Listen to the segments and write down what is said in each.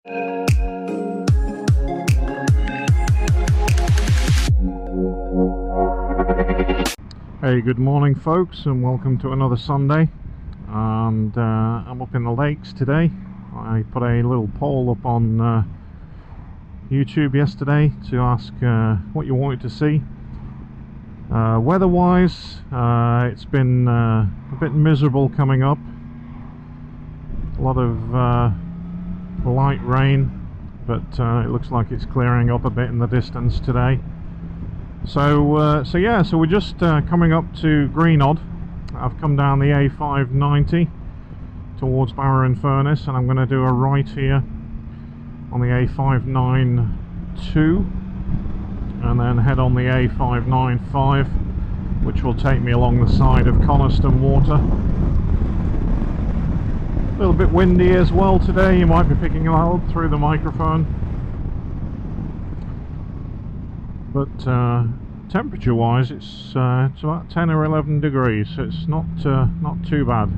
Hey, good morning folks, and welcome to another Sunday. And I'm up in the lakes today. I put a little poll up on YouTube yesterday to ask what you wanted to see. Weather wise, it's been a bit miserable coming up. A lot of light rain, but it looks like it's clearing up a bit in the distance today. So we're just coming up to Greenodd. I've come down the A590 towards Barrow and Furness, and I'm going to do a right here on the A592 and then head on the A595, which will take me along the side of Coniston Water. A little bit windy as well today, you might be picking it up through the microphone. But temperature wise it's about 10 or 11 degrees, so it's not too bad.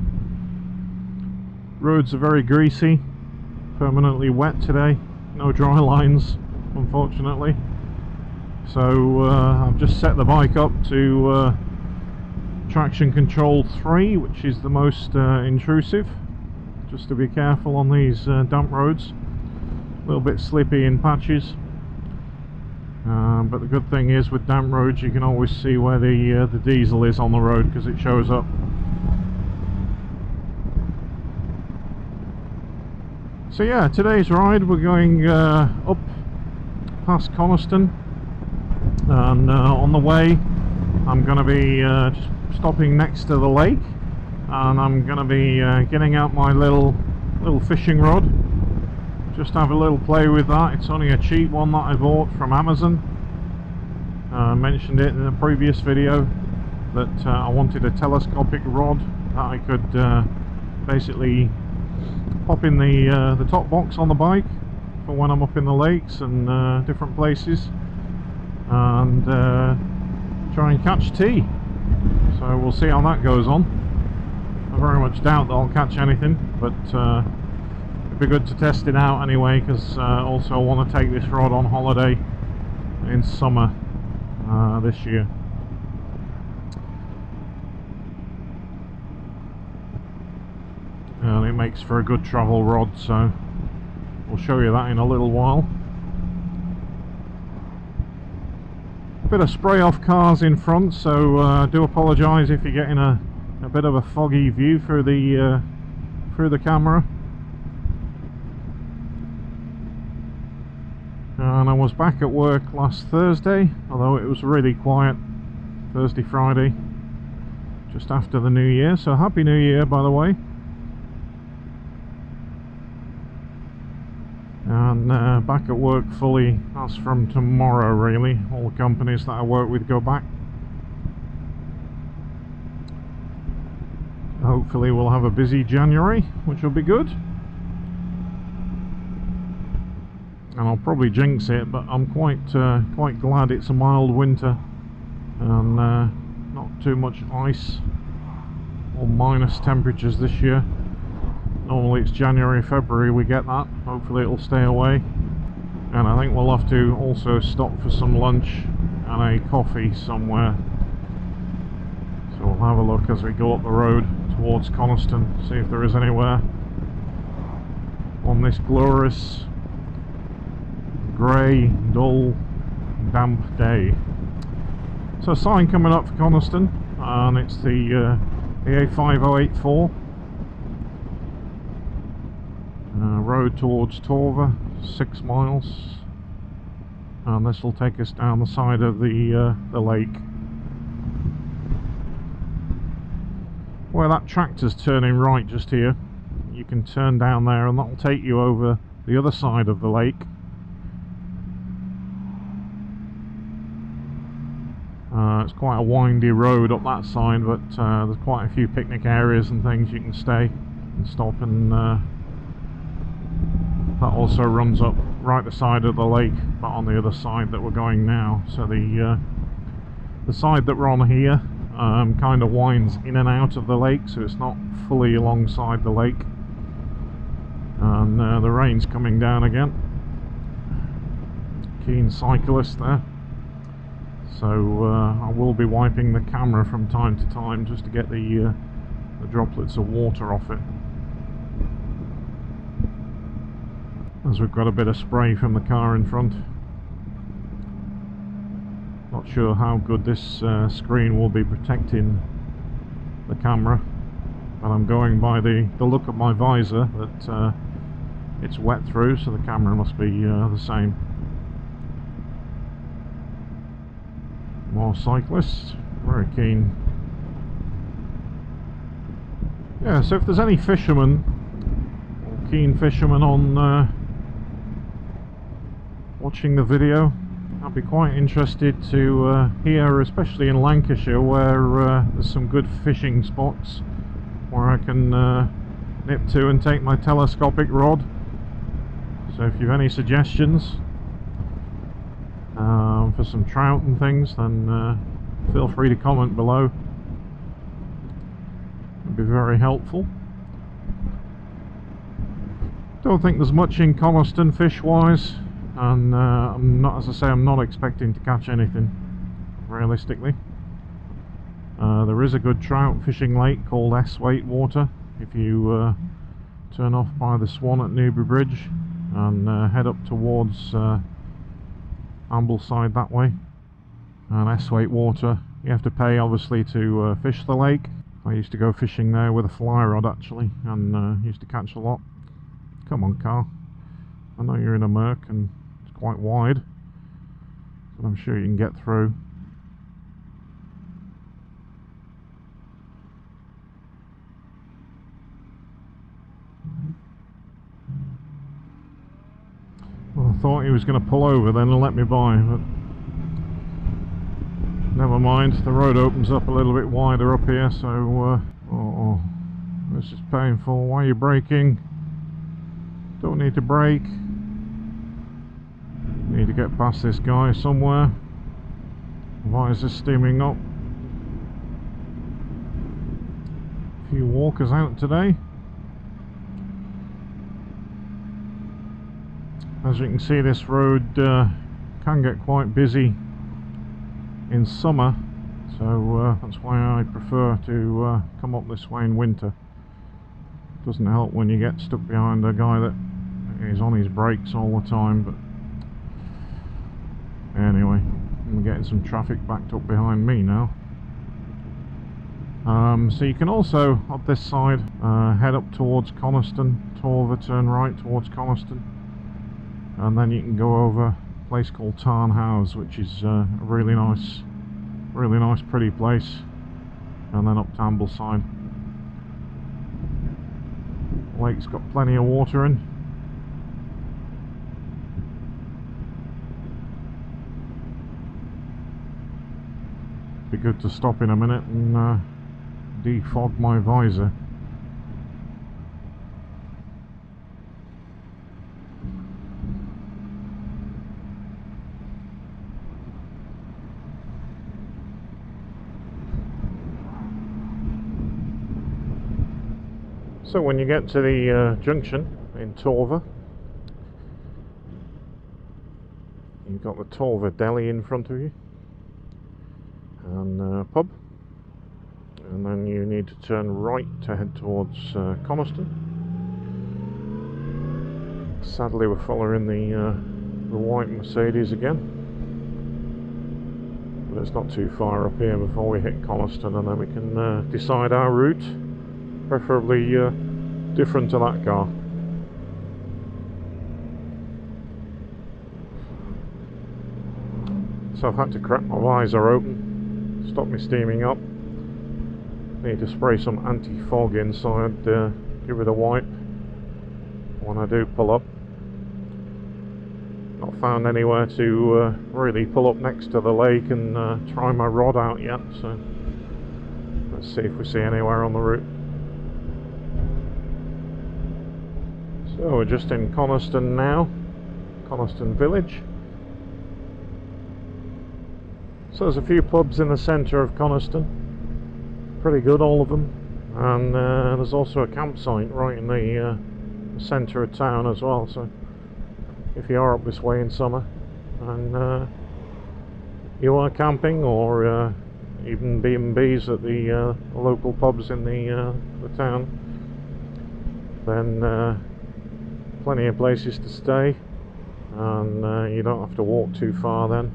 Roads are very greasy, permanently wet today, no dry lines unfortunately. So I've just set the bike up to traction control 3, which is the most intrusive, just to be careful on these damp roads. A little bit slippy in patches. But the good thing is with damp roads you can always see where the diesel is on the road because it shows up. So yeah, today's ride we're going up past Coniston, and on the way I'm going to be just stopping next to the lake, and I'm going to be getting out my little fishing rod. Just have a little play with that. It's only a cheap one that I bought from Amazon. I mentioned it in a previous video that I wanted a telescopic rod that I could basically pop in the top box on the bike for when I'm up in the lakes and different places, and try and catch tea. So we'll see how that goes on. I very much doubt that I'll catch anything, but it'd be good to test it out anyway, because also I want to take this rod on holiday in summer this year. And it makes for a good travel rod, so we'll show you that in a little while. Bit of spray off cars in front, so I do apologise if you're getting a bit of a foggy view through the camera. And I was back at work last Thursday, although it was really quiet Thursday, Friday, just after the New Year. So Happy New Year, by the way. And back at work fully as from tomorrow, really. All the companies that I work with go back. Hopefully we'll have a busy January, which will be good. And I'll probably jinx it, but I'm quite glad it's a mild winter and not too much ice or minus temperatures this year. Normally it's January, February we get that. Hopefully it'll stay away. And I think we'll have to also stop for some lunch and a coffee somewhere. So we'll have a look as we go up the road towards Coniston, see if there is anywhere on this glorious grey, dull, damp day. So a sign coming up for Coniston, and it's the A5084 road towards Torver, 6 miles, and this will take us down the side of the lake. Where that tractor's turning right just here, you can turn down there and that will take you over the other side of the lake. It's quite a windy road up that side, but there's quite a few picnic areas and things you can stay and stop, and that also runs up right the side of the lake, but on the other side that we're going now. So the side that we're on here kind of winds in and out of the lake, so it's not fully alongside the lake. and the rain's coming down again. Keen cyclist there, so I will be wiping the camera from time to time just to get the droplets of water off it, as we've got a bit of spray from the car in front. Not sure how good this screen will be protecting the camera, but I'm going by the look of my visor that it's wet through, so the camera must be the same. More cyclists, very keen. Yeah, so if there's any fishermen, or keen fishermen on watching the video, I'd be quite interested to hear, especially in Lancashire, where there's some good fishing spots where I can nip to and take my telescopic rod. So if you've any suggestions for some trout and things, then feel free to comment below. It'd be very helpful. Don't think there's much in Coniston fish wise, and I'm not, as I say, I'm not expecting to catch anything realistically. There is a good trout fishing lake called Esthwaite Water if you turn off by the Swan at Newbury Bridge and head up towards Ambleside that way. And Esthwaite Water, you have to pay obviously to fish the lake. I used to go fishing there with a fly rod actually, and used to catch a lot. Come on, car, I know you're in a murk and it's quite wide, but I'm sure you can get through. Well, I thought he was going to pull over then and let me by, but never mind. The road opens up a little bit wider up here, so oh, this is painful. Why are you braking? Don't need to brake. Need to get past this guy somewhere. Why is this steaming up? A few walkers out today. As you can see, this road can get quite busy in summer, so that's why I prefer to come up this way in winter. Doesn't help when you get stuck behind a guy that is on his brakes all the time, but anyway, I'm getting some traffic backed up behind me now. So you can also, up this side, head up towards Coniston, Torver, turn right towards Coniston, and then you can go over a place called Tarn House, which is a really nice, pretty place, and then up to Ambleside. Lake's got plenty of water in. Be good to stop in a minute and defog my visor. So when you get to the junction in Torver, you've got the Torver Deli in front of you and pub, and then you need to turn right to head towards Coniston. Sadly, we're following the white Mercedes again, but it's not too far up here before we hit Coniston, and then we can decide our route, preferably different to that car. So I've had to crack my visor open, stop me steaming up. Need to spray some anti-fog inside, give it a wipe when I do pull up. Not found anywhere to really pull up next to the lake and try my rod out yet, so let's see if we see anywhere on the route. So we're just in Coniston now, Coniston village. So there's a few pubs in the centre of Coniston, pretty good all of them, and there's also a campsite right in the centre of town as well, so if you are up this way in summer and you are camping, or even B&Bs at the local pubs in the town, then plenty of places to stay, and you don't have to walk too far then,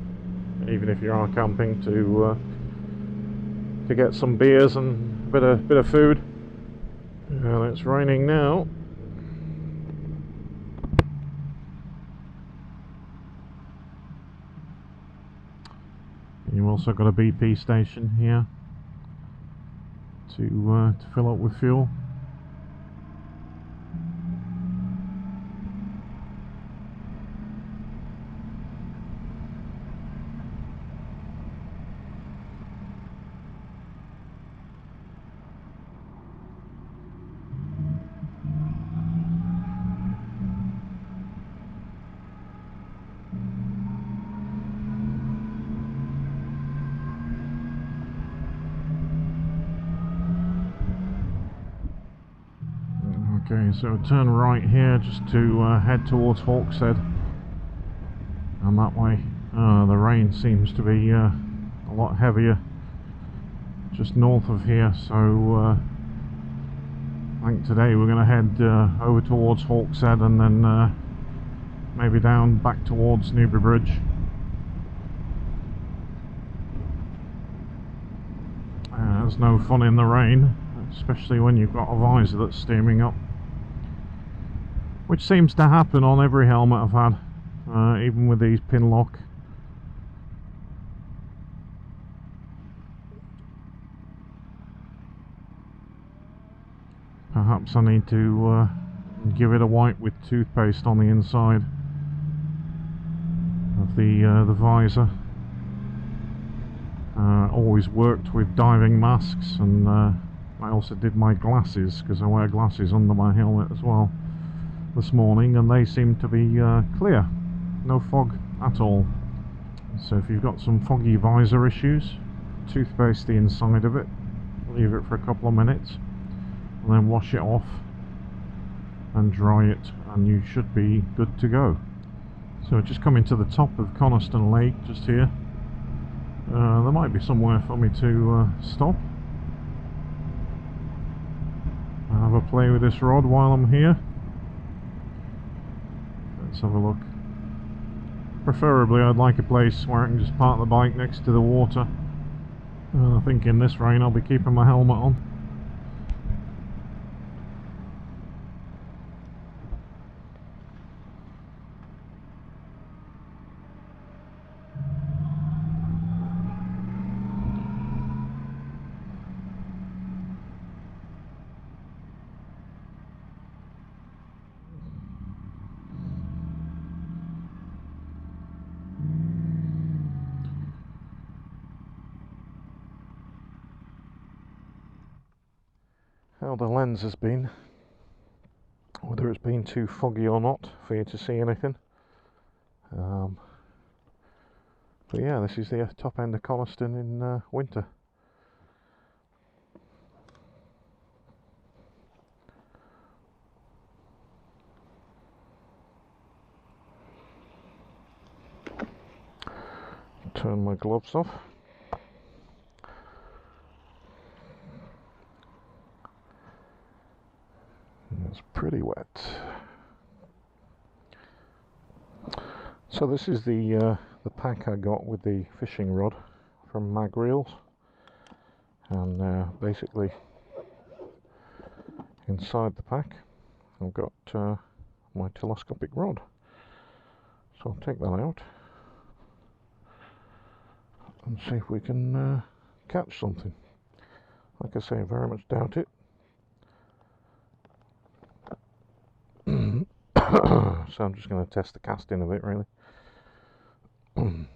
even if you are camping, to get some beers and a bit of food. Well, it's raining now. You've also got a BP station here to fill up with fuel. Okay, so turn right here just to head towards Hawkshead, and that way the rain seems to be a lot heavier just north of here, so I think today we're going to head over towards Hawkshead and then maybe down back towards Newbury Bridge. There's no fun in the rain, especially when you've got a visor that's steaming up, which seems to happen on every helmet I've had, even with these pin lock. Perhaps I need to give it a wipe with toothpaste on the inside of the visor. Always worked with diving masks, and I also did my glasses, because I wear glasses under my helmet as well, this morning, and they seem to be clear, no fog at all. So if you've got some foggy visor issues, toothpaste the inside of it, leave it for a couple of minutes, and then wash it off and dry it, and you should be good to go. So just coming to the top of Coniston Lake just here. There might be somewhere for me to stop and have a play with this rod while I'm here. Let's have a look. Preferably I'd like a place where I can just park the bike next to the water. I think in this rain I'll be keeping my helmet on. How the lens has been, whether it's been too foggy or not for you to see anything. But yeah, this is the top end of Coniston in winter. Turn my gloves off. It's pretty wet. So this is the pack I got with the fishing rod from Mag Reels, and basically inside the pack I've got my telescopic rod. So I'll take that out and see if we can catch something. Like I say, I very much doubt it. So I'm just going to test the casting of it, really, and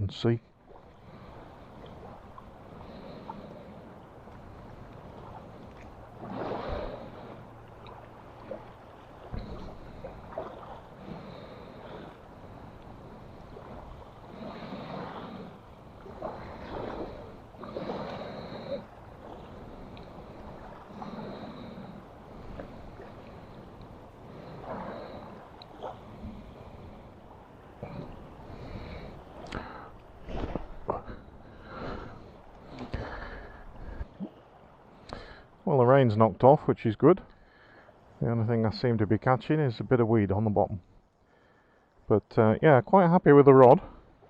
see. rain's knocked off, which is good. The only thing I seem to be catching is a bit of weed on the bottom. But yeah, quite happy with the rod.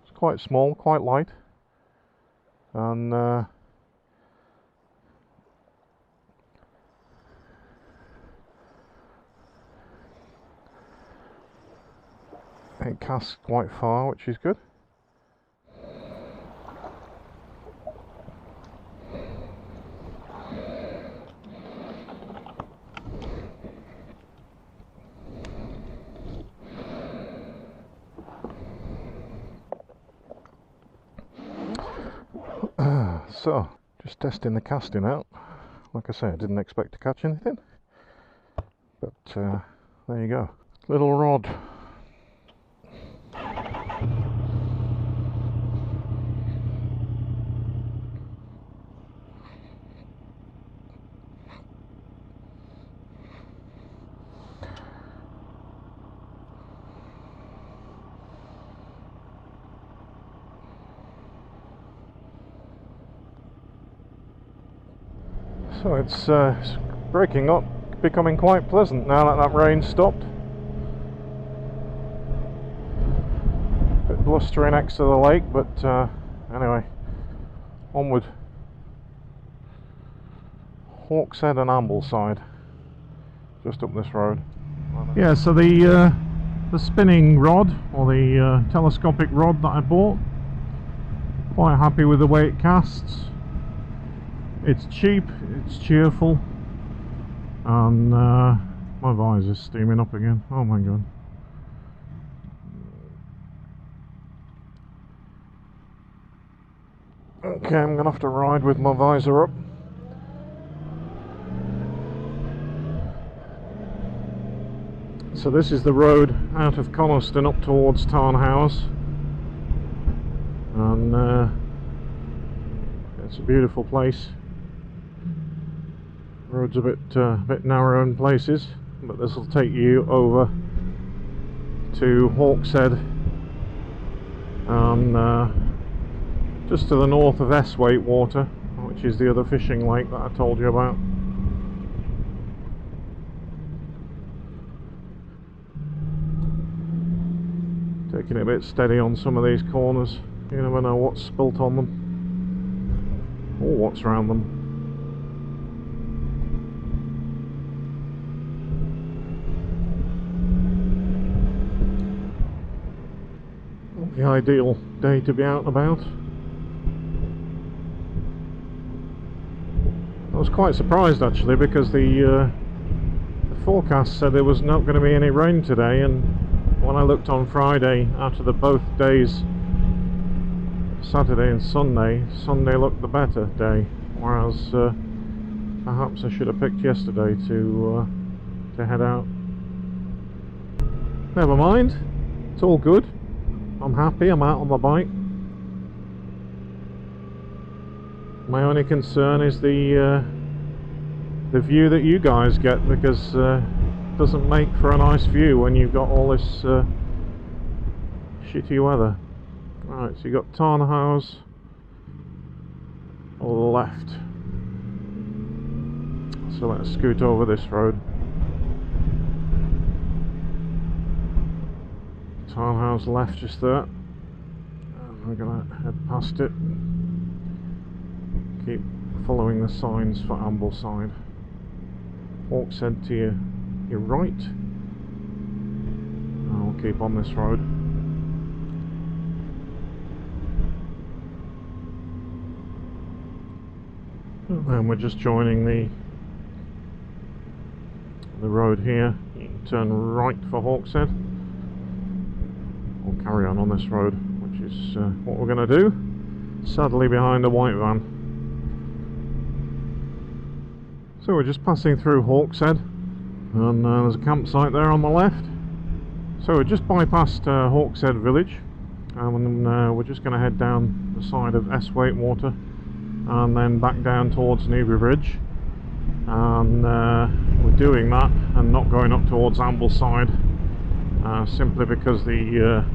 It's quite small, quite light, and it casts quite far, which is good. So, just testing the casting out. Like I say, I didn't expect to catch anything, but there you go. Little rod. So it's breaking up, becoming quite pleasant now that that rain stopped. Bit blustery next to the lake, but anyway, onward. Hawkshead and Ambleside, just up this road. Yeah, so the spinning rod, or the telescopic rod that I bought, quite happy with the way it casts. It's cheap, it's cheerful, and my visor's steaming up again. Oh my god. Okay, I'm gonna have to ride with my visor up. So this is the road out of Coniston up towards Tarnhouse, and it's a beautiful place. Road's a bit narrow in places, but this will take you over to Hawkshead, and just to the north of Eswaite Water, which is the other fishing lake that I told you about. Taking it a bit steady on some of these corners. You never know what's spilt on them, or what's around them. The ideal day to be out and about. I was quite surprised actually, because the forecast said there was not going to be any rain today, and when I looked on Friday after both days, Saturday and Sunday looked the better day, whereas perhaps I should have picked yesterday to head out. Never mind, it's all good. I'm happy, I'm out on the bike. My only concern is the view that you guys get, because it doesn't make for a nice view when you've got all this shitty weather. Right, so you've got Tarnhouse on the left. So let's scoot over this road. Tarnhouse left just there, and we're going to head past it. Keep following the signs for Ambleside. Hawkshead to your right, and we'll keep on this road. And we're just joining the road here. You can turn right for Hawkshead, or carry on this road, which is what we're going to do, sadly behind a white van. So we're just passing through Hawkshead, and there's a campsite there on the left. So we just bypassed Hawkshead village, and we're just going to head down the side of Eswaite Water, and then back down towards Newbury Bridge. And we're doing that and not going up towards Ambleside, simply because the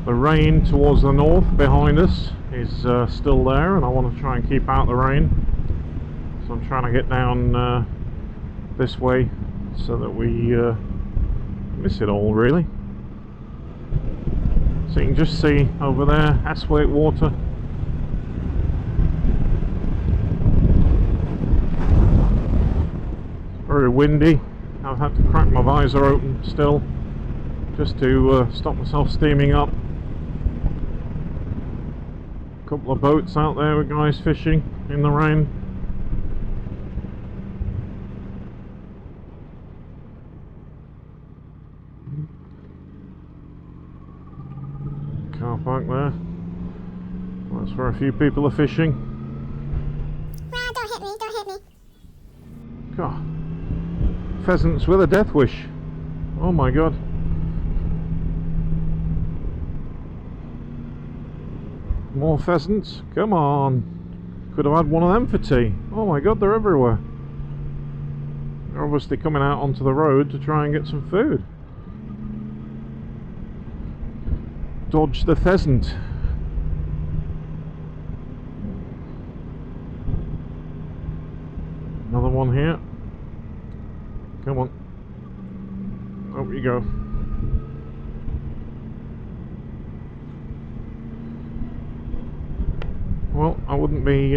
rain towards the north behind us is still there, and I want to try and keep out the rain. So I'm trying to get down this way so that we miss it all, really. So you can just see over there, S-weight water. It's very windy. I've had to crack my visor open still, just to stop myself steaming up. A couple of boats out there with guys fishing in the rain. Car park there. That's where a few people are fishing. Well, don't hit me, don't hit me. God. Pheasants with a death wish. Oh my god. More pheasants? Come on. Could have had one of them for tea. Oh my god, they're everywhere. They're obviously coming out onto the road to try and get some food. Dodge the pheasant. Another one here. Come on. Up you go. Well, I wouldn't be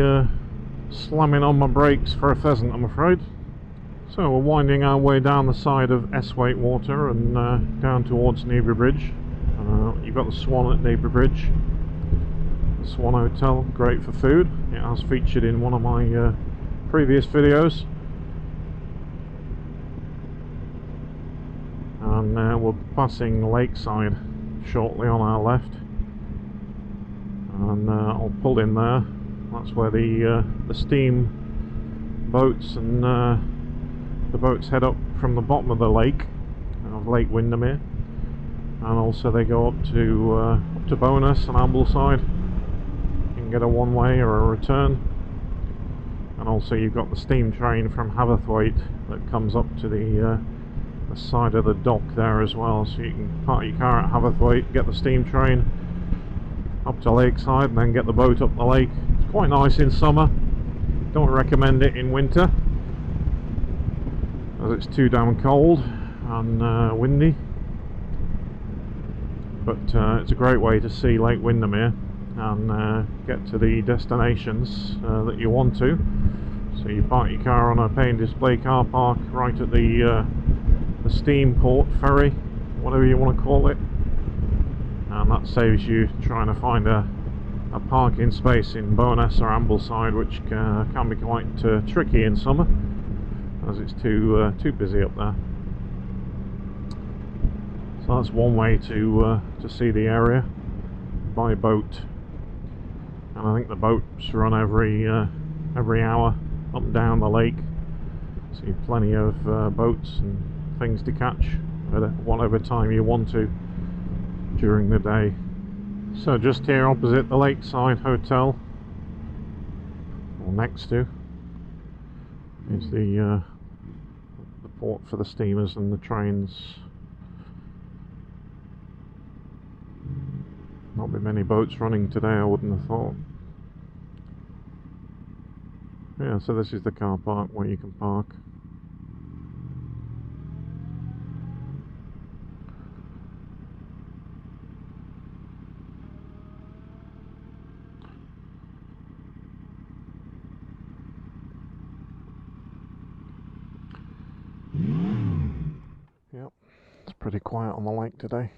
slamming on my brakes for a pheasant, I'm afraid. So we're winding our way down the side of S-weight water and down towards Newbury Bridge. You've got the Swan at Newbury Bridge. The Swan Hotel, great for food. It has featured in one of my previous videos. And we're passing Lakeside shortly on our left. And I'll pull in there. That's where the steam boats and the boats head up from the bottom of the lake of Lake Windermere, and also they go up to Bowness and Ambleside. You can get a one-way or a return, and also you've got the steam train from Haverthwaite that comes up to the side of the dock there as well, so you can park your car at Haverthwaite, get the steam train up to Lakeside and then get the boat up the lake. It's quite nice in summer. Don't recommend it in winter as it's too damn cold and windy, but it's a great way to see Lake Windermere and get to the destinations that you want to. So you park your car on a pay and display car park right at the steam port ferry, whatever you want to call it, and that saves you trying to find a parking space in Bowness or Ambleside, which can be quite tricky in summer as it's too busy up there. So that's one way to see the area, by boat. And I think the boats run every hour up and down the lake, so you've plenty of boats and things to catch at whatever time you want to during the day. So just here opposite the Lakeside Hotel, or next to, is the port for the steamers and the trains. Not be many boats running today, I wouldn't have thought. Yeah, so this is the car park where you can park. Yep, it's pretty quiet on the lake today.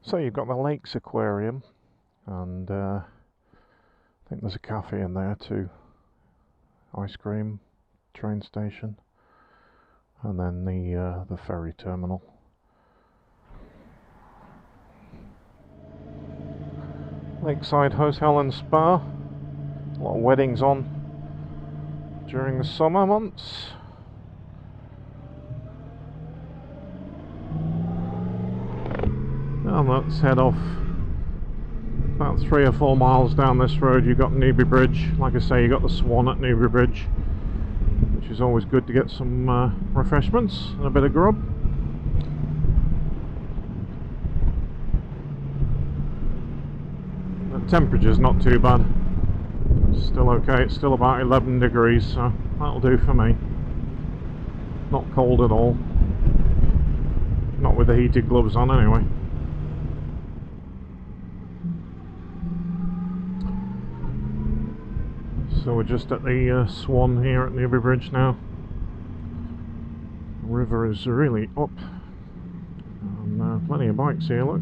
So you've got the Lakes Aquarium, and I think there's a cafe in there too, ice cream, train station, and then the ferry terminal. Lakeside Hotel and Spa, a lot of weddings on during the summer months. And let's head off about 3 or 4 miles down this road. You've got Newbury Bridge. Like I say, you've got the Swan at Newbury Bridge. is always good to get some refreshments and a bit of grub. The temperature's not too bad. It's still okay. It's still about 11 degrees, so that'll do for me. Not cold at all. Not with the heated gloves on anyway. So we're just at the Swan here at Newbury Bridge now. The river is really up. And plenty of bikes here, look.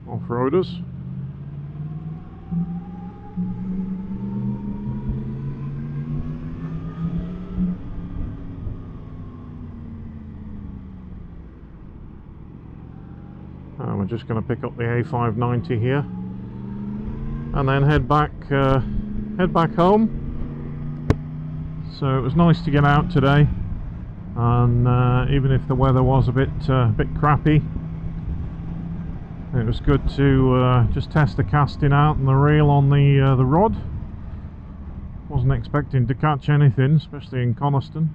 Off-roaders. We're just going to pick up the A590 here and then head back home. So it was nice to get out today, and even if the weather was a bit crappy, it was good to just test the casting out and the reel on the rod. Wasn't expecting to catch anything, especially in Coniston,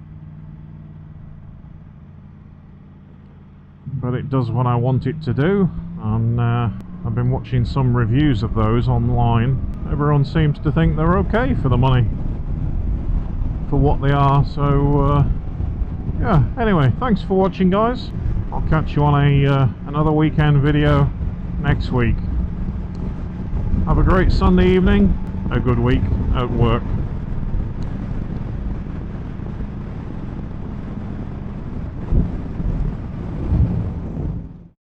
but it does what I want it to do. And I've been watching some reviews of those online. Everyone seems to think they're okay for the money, for what they are. So yeah, anyway, thanks for watching, guys. I'll catch you on another weekend video next week. Have a great Sunday evening, a good week at work.